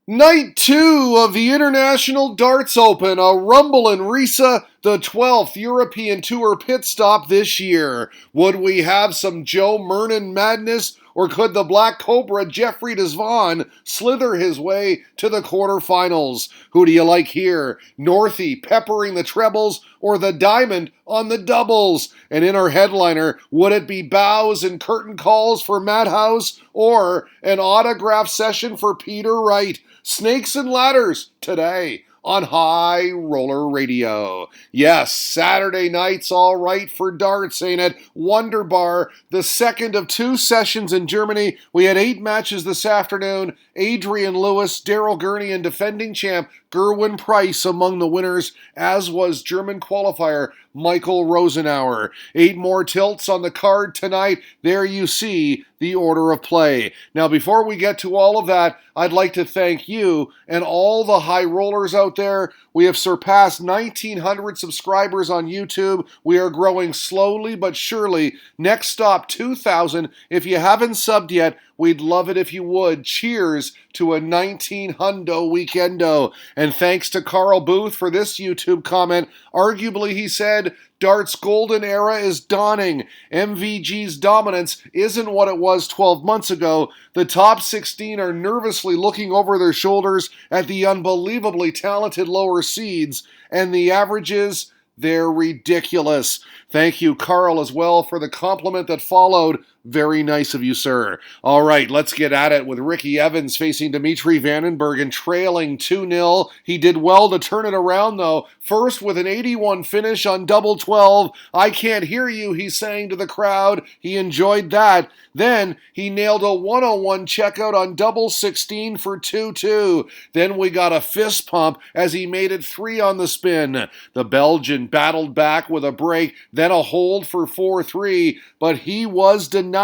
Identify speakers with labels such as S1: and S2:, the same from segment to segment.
S1: Night 2 of the International Darts Open, a rumble in Riesa, the 12th European Tour pit stop this year. Would we have some Joe Murnan madness, or could the Black Cobra Jeffrey Vaughn slither his way to the quarterfinals? Who do you like here? Northie peppering the trebles, or the Diamond on the doubles? And in our headliner, would it be bows and curtain calls for Madhouse, or an autograph session for Peter Wright? Snakes and Ladders today on High Roller Radio. Yes, Saturday night's all right for darts, ain't it? Wonderbar, the second of two sessions in Germany. We had 8 matches this afternoon. Adrian Lewis, Daryl Gurney, and defending champ Gerwin Price among the winners, as was German qualifier Michael Rosenauer. 8 more tilts on the card tonight. There you see the order of play. Now, before we get to all of that, I'd like to thank you and all the high rollers out there. We have surpassed 1,900 subscribers on YouTube. We are growing slowly but surely. Next stop, 2,000. If you haven't subbed yet, we'd love it if you would. Cheers to a 19 hundo weekendo. And thanks to Carl Booth for this YouTube comment. Arguably, he said, dart's golden era is dawning. MVG's dominance isn't what it was 12 months ago. The top 16 are nervously looking over their shoulders at the unbelievably talented lower seeds, and the averages, they're ridiculous. Thank you, Carl, as well, for the compliment that followed. Very nice of you, sir. All right, let's get at it with Ricky Evans facing Dimitri Vandenberg and trailing 2-0. He did well to turn it around, though. First with an 81 finish on double 12. I can't hear you, he sang to the crowd. He enjoyed that. Then he nailed a 101 checkout on double 16 for 2-2. Then we got a fist pump as he made it 3 on the spin. The Belgian battled back with a break, then a hold for 4-3, but he was denied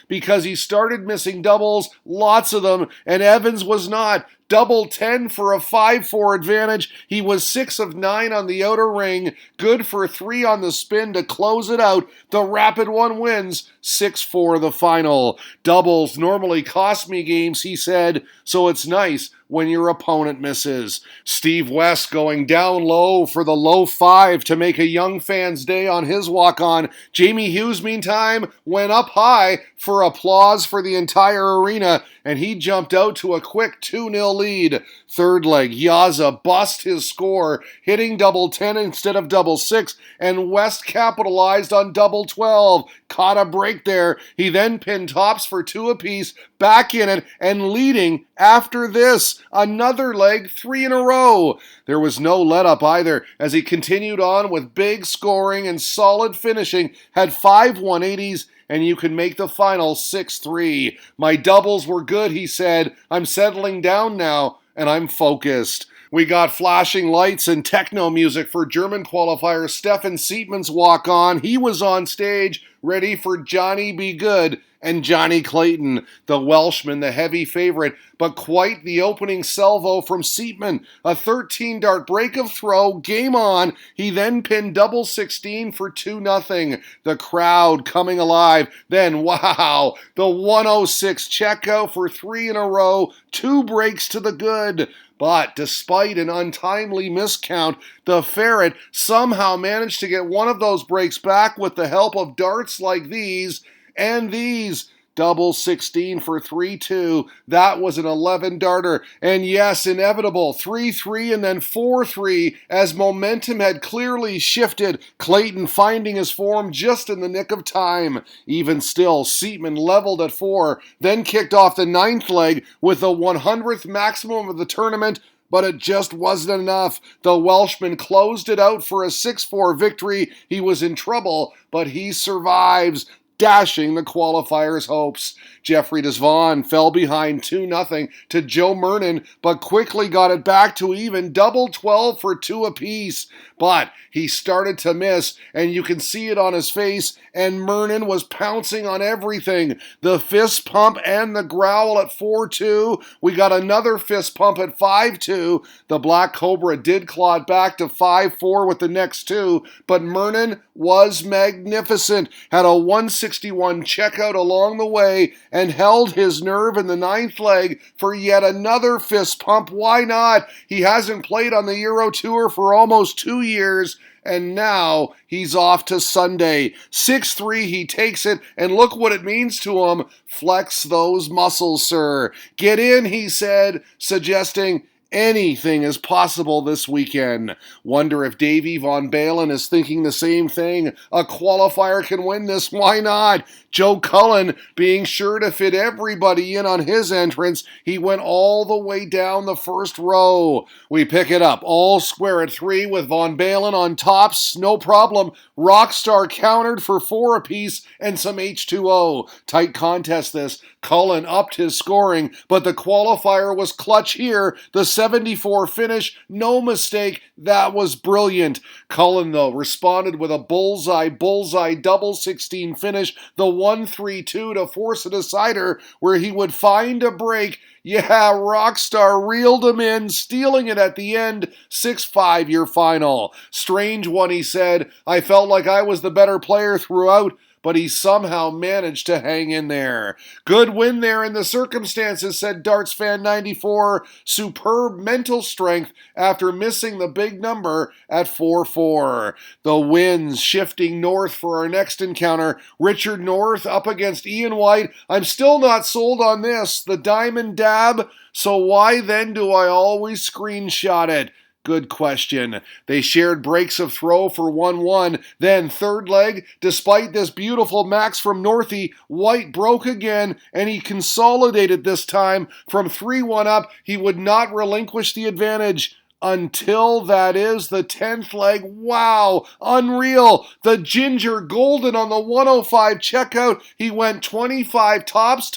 S1: because he started missing doubles, lots of them, and Evans was not. Double 10 for a 5-4 advantage. He was 6 of 9 on the outer ring. Good for 3 on the spin to close it out. The rapid one wins 6-4 the final. Doubles normally cost me games, he said, so it's nice when your opponent misses. Steve West going down low for the low 5 to make a young fan's day on his walk-on. Jamie Hughes, meantime, went up high for applause for the entire arena, and he jumped out to a quick 2-0 lead. Third leg, Yaza bust his score, hitting double 10 instead of double 6, and West capitalized on double 12. Caught a break there. He then pinned tops for 2 apiece, back in it, and leading after this. Another leg, 3 in a row. There was no let-up either, as he continued on with big scoring and solid finishing, had 5 180s, and you can make the final 6-3. My doubles were good, he said. I'm settling down now, and I'm focused. We got flashing lights and techno music for German qualifier Stephan Seidman's walk-on. He was on stage, ready for Johnny Be Good and Johnny Clayton, the Welshman, the heavy favorite, but quite the opening salvo from Seidman. A 13-dart break of throw, game on. He then pinned double 16 for 2-0. The crowd coming alive. Then, wow, the 106 checkout for 3 in a row, 2 breaks to the good. But despite an untimely miscount, the Ferret somehow managed to get one of those breaks back with the help of darts like these and these. Double 16 for 3-2. That was an 11-darter. And yes, inevitable. 3-3 and then 4-3 as momentum had clearly shifted. Clayton finding his form just in the nick of time. Even still, Seidman leveled at 4, then kicked off the 9th leg with the 100th maximum of the tournament, but it just wasn't enough. The Welshman closed it out for a 6-4 victory. He was in trouble, but he survives, dashing the qualifier's hopes. Jeffrey Vaughn fell behind 2-0 to Joe Murnan, but quickly got it back to even double 12 for 2 apiece. But he started to miss, and you can see it on his face, and Murnan was pouncing on everything. The fist pump and the growl at 4-2. We got another fist pump at 5-2. The Black Cobra did claw it back to 5-4 with the next 2, but Murnan was magnificent. Had a 116 161 checkout along the way and held his nerve in the ninth leg for yet another fist pump. Why not? He hasn't played on the Euro Tour for almost 2 years, and now he's off to Sunday. 6-3, he takes it, and look what it means to him. Flex those muscles, sir. Get in, he said, suggesting anything is possible this weekend. Wonder if Vaughn Balin is thinking the same thing. A qualifier can win this. Why not? Joe Cullen being sure to fit everybody in on his entrance. He went all the way down the first row. We pick it up all square at 3 with Vaughn Balin on tops. No problem. Rockstar countered for 4 apiece and some H2O. Tight contest this. Cullen upped his scoring, but the qualifier was clutch here. The 74 finish, no mistake, that was brilliant. Cullen, though, responded with a bullseye double 16 finish, the 1-3-2 to force a decider where he would find a break. Yeah, Rockstar reeled him in, stealing it at the end. 6-5 your final. Strange one, he said. I felt like I was the better player throughout, but he somehow managed to hang in there. Good win there in the circumstances, said Darts Fan 94. Superb mental strength after missing the big number at 4-4. The winds shifting north for our next encounter. Richard North up against Ian White. I'm still not sold on this. The diamond dab. So why then do I always screenshot it? Good question. They shared breaks of throw for 1-1. Then third leg, despite this beautiful max from Northie, White broke again, and he consolidated this time. From 3-1 up, he would not relinquish the advantage. Until that is the 10th leg. Wow, unreal. The Ginger Golden on the 105 checkout. He went 25 tops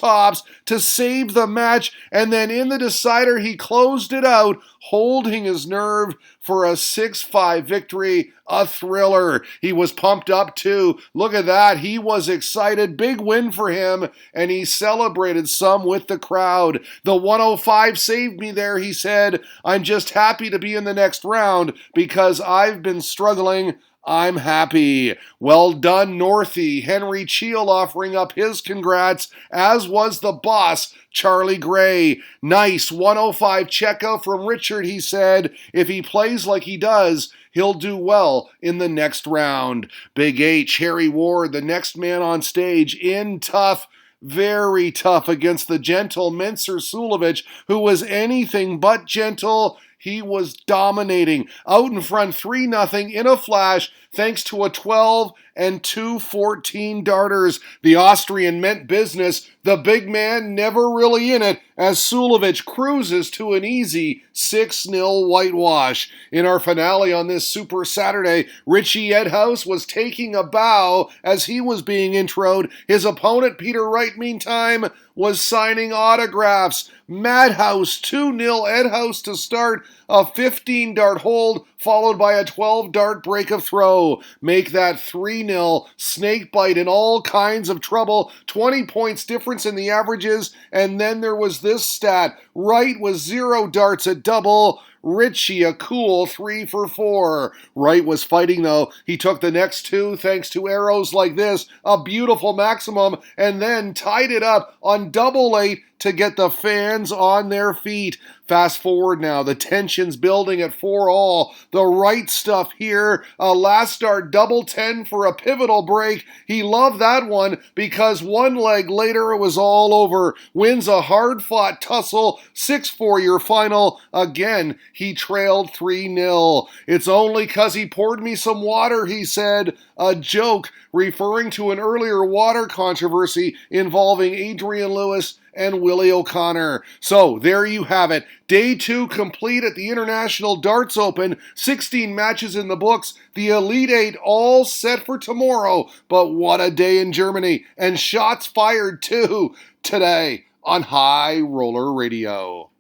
S1: to save the match, and then in the decider he closed it out, holding his nerve for a 6-5 victory. A thriller. He was pumped up too. Look at that. He was excited. Big win for him, and he celebrated some with the crowd. The 105 saved me there, he said. I'm just happy to be in the next round because I've been struggling. I'm happy. Well done, Northie. Henry Cheel offering up his congrats, as was the boss, Charlie Gray. Nice 105 checkout from Richard, he said. If he plays like he does, he'll do well in the next round. Big H, Harry Ward, the next man on stage, in tough. Very tough against the gentle Menser Sulovic, who was anything but gentle. He was dominating. Out in front 3-0 in a flash thanks to a 12 and 2-14 darters. The Austrian meant business. The big man never really in it as Sulovic cruises to an easy 6-0 whitewash. In our finale on this Super Saturday, Richie Edhouse was taking a bow as he was being introed. His opponent, Peter Wright, meantime, was signing autographs. Madhouse 2-0 Edhouse to start. A 15-dart hold followed by a 12-dart break of throw. Make that 3-0. Snakebite in all kinds of trouble. 20 points difference in the averages. And then there was this stat. Wright was 0 darts at double. Richie a cool 3 for 4. Wright was fighting though. He took the next 2 thanks to arrows like this. A beautiful maximum. And then tied it up on double 8 to get the fans on their feet. Fast forward now, the tension's building at 4-all. The right stuff here, a last start double 10 for a pivotal break. He loved that one because one leg later it was all over. Wins a hard-fought tussle, 6-4 your final. Again, he trailed 3-0. It's only 'cause he poured me some water, he said. A joke referring to an earlier water controversy involving Adrian Lewis and Willie O'Connor. So there you have it. Day 2 complete at the International Darts Open. 16 matches in the books. The Elite 8 all set for tomorrow. But what a day in Germany. And shots fired too today on High Roller Radio.